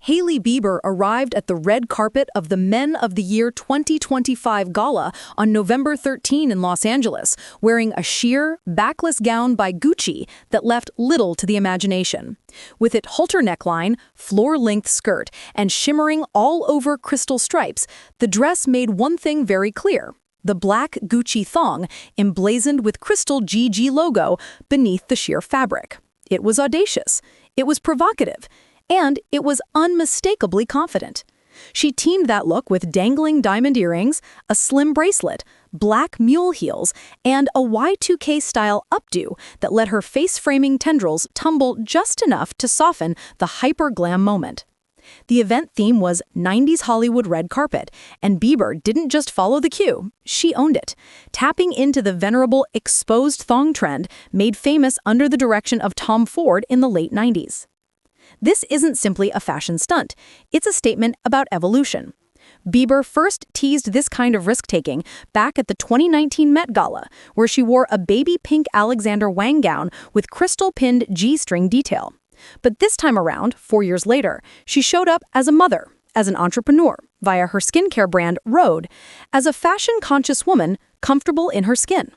Hailey Bieber arrived at the red carpet of the Men of the Year 2025 gala on November 13 in Los Angeles, wearing a sheer, backless gown by Gucci that left little to the imagination. With its halter neckline, floor-length skirt, and shimmering all-over crystal stripes, the dress made one thing very clear: the black Gucci thong, emblazoned with crystal GG logo beneath the sheer fabric. It was audacious. It was provocative. And it was unmistakably confident. She teamed that look with dangling diamond earrings, a slim bracelet, black mule heels, and a Y2K-style updo that let her face-framing tendrils tumble just enough to soften the hyper-glam moment. The event theme was 90s Hollywood red carpet, and Bieber didn't just follow the cue, she owned it, tapping into the venerable exposed thong trend made famous under the direction of Tom Ford in the late 90s. This isn't simply a fashion stunt, it's a statement about evolution. Bieber first teased this kind of risk-taking back at the 2019 Met Gala, where she wore a baby pink Alexander Wang gown with crystal-pinned G-string detail. But this time around, 4 years later, she showed up as a mother, as an entrepreneur, via her skincare brand Rhode, as a fashion-conscious woman comfortable in her skin.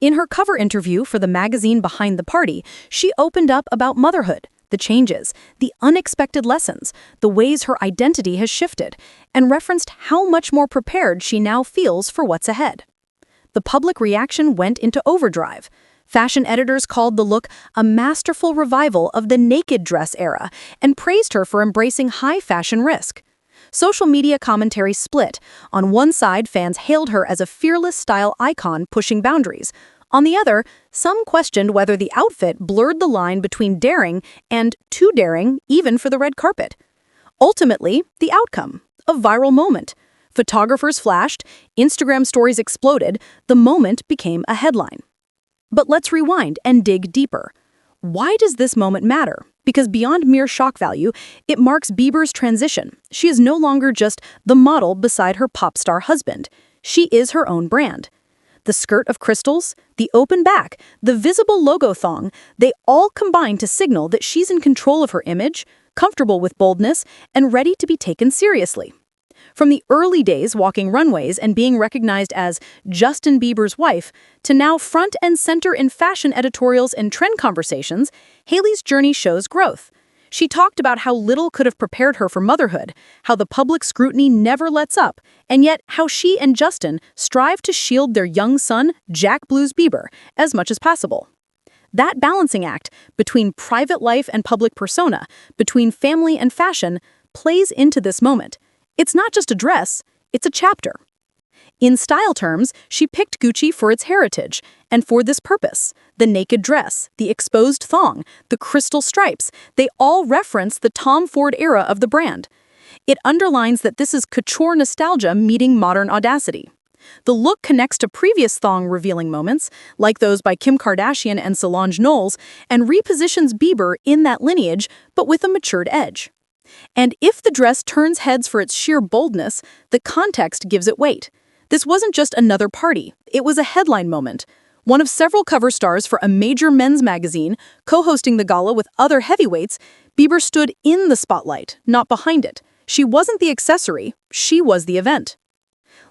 In her cover interview for the magazine Behind the Party, she opened up about motherhood, the changes, the unexpected lessons, the ways her identity has shifted, and referenced how much more prepared she now feels for what's ahead. The public reaction went into overdrive. Fashion editors called the look a masterful revival of the naked dress era and praised her for embracing high-fashion risk. Social media commentary split. On one side, fans hailed her as a fearless style icon pushing boundaries. On the other, some questioned whether the outfit blurred the line between daring and too daring, even for the red carpet. Ultimately, the outcome: a viral moment. Photographers flashed, Instagram stories exploded, the moment became a headline. But let's rewind and dig deeper. Why does this moment matter? Because beyond mere shock value, it marks Bieber's transition. She is no longer just the model beside her pop star husband. She is her own brand. The skirt of crystals, the open back, the visible logo thong, they all combine to signal that she's in control of her image, comfortable with boldness, and ready to be taken seriously. From the early days walking runways and being recognized as Justin Bieber's wife, to now front and center in fashion editorials and trend conversations, Hailey's journey shows growth. She talked about how little could have prepared her for motherhood, how the public scrutiny never lets up, and yet how she and Justin strive to shield their young son, Jack Blues Bieber, as much as possible. That balancing act between private life and public persona, between family and fashion, plays into this moment. It's not just a dress, it's a chapter. In style terms, she picked Gucci for its heritage, and for this purpose. The naked dress, the exposed thong, the crystal stripes, they all reference the Tom Ford era of the brand. It underlines that this is couture nostalgia meeting modern audacity. The look connects to previous thong-revealing moments, like those by Kim Kardashian and Solange Knowles, and repositions Bieber in that lineage, but with a matured edge. And if the dress turns heads for its sheer boldness, the context gives it weight. This wasn't just another party, it was a headline moment. One of several cover stars for a major men's magazine, co-hosting the gala with other heavyweights, Bieber stood in the spotlight, not behind it. She wasn't the accessory, she was the event.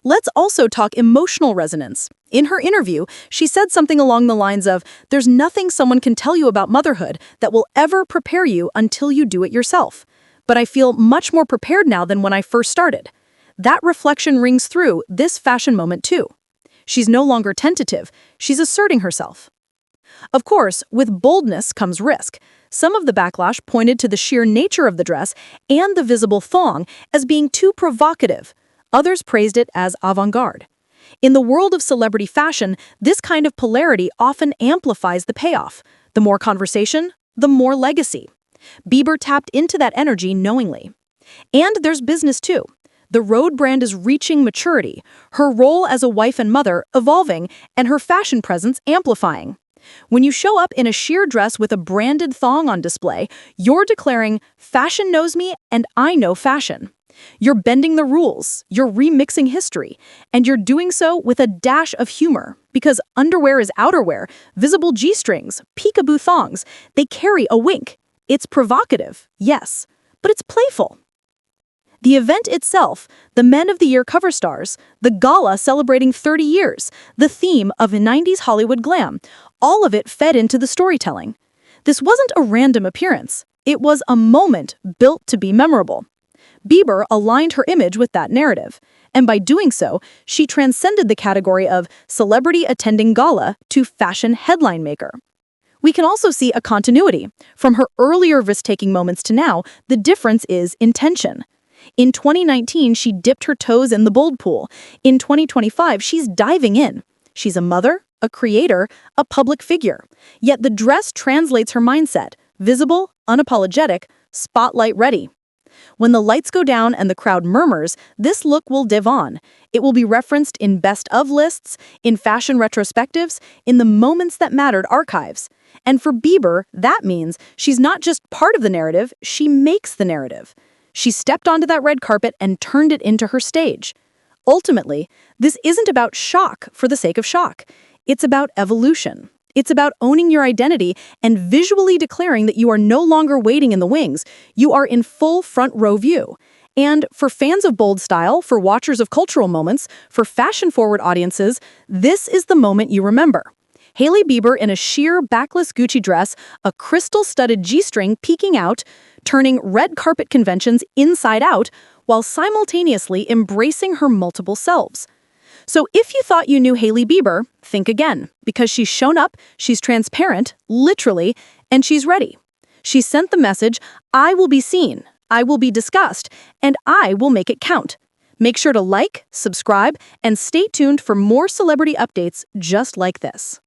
Let's also talk emotional resonance. In her interview, she said something along the lines of, "There's nothing someone can tell you about motherhood that will ever prepare you until you do it yourself. But I feel much more prepared now than when I first started." That reflection rings through this fashion moment too. She's no longer tentative, she's asserting herself. Of course, with boldness comes risk. Some of the backlash pointed to the sheer nature of the dress and the visible thong as being too provocative. Others praised it as avant-garde. In the world of celebrity fashion, this kind of polarity often amplifies the payoff. The more conversation, the more legacy. Bieber tapped into that energy knowingly. And there's business too. The Rhode brand is reaching maturity, her role as a wife and mother evolving, and her fashion presence amplifying. When you show up in a sheer dress with a branded thong on display, you're declaring, "Fashion knows me and I know fashion." You're bending the rules, you're remixing history, and you're doing so with a dash of humor, because underwear is outerwear, visible G-strings, peekaboo thongs, they carry a wink. It's provocative, yes, but it's playful. The event itself, the Men of the Year cover stars, the gala celebrating 30 years, the theme of a 90s Hollywood glam, all of it fed into the storytelling. This wasn't a random appearance. It was a moment built to be memorable. Bieber aligned her image with that narrative, and by doing so, she transcended the category of celebrity attending gala to fashion headline maker. We can also see a continuity. From her earlier risk-taking moments to now, the difference is intention. In 2019, she dipped her toes in the bold pool. In 2025, she's diving in. She's a mother, a creator, a public figure. Yet the dress translates her mindset: visible, unapologetic, spotlight ready. When the lights go down and the crowd murmurs, this look will live on. It will be referenced in best-of lists, in fashion retrospectives, in the moments that mattered archives. And for Bieber, that means she's not just part of the narrative, she makes the narrative. She stepped onto that red carpet and turned it into her stage. Ultimately, this isn't about shock for the sake of shock. It's about evolution. It's about owning your identity and visually declaring that you are no longer waiting in the wings. You are in full front row view. And for fans of bold style, for watchers of cultural moments, for fashion-forward audiences, this is the moment you remember. Hailey Bieber in a sheer backless Gucci dress, a crystal-studded G-string peeking out, turning red carpet conventions inside out, while simultaneously embracing her multiple selves. So if you thought you knew Hailey Bieber, think again, because she's shown up, she's transparent, literally, and she's ready. She sent the message, I will be seen, I will be discussed, and I will make it count. Make sure to like, subscribe, and stay tuned for more celebrity updates just like this.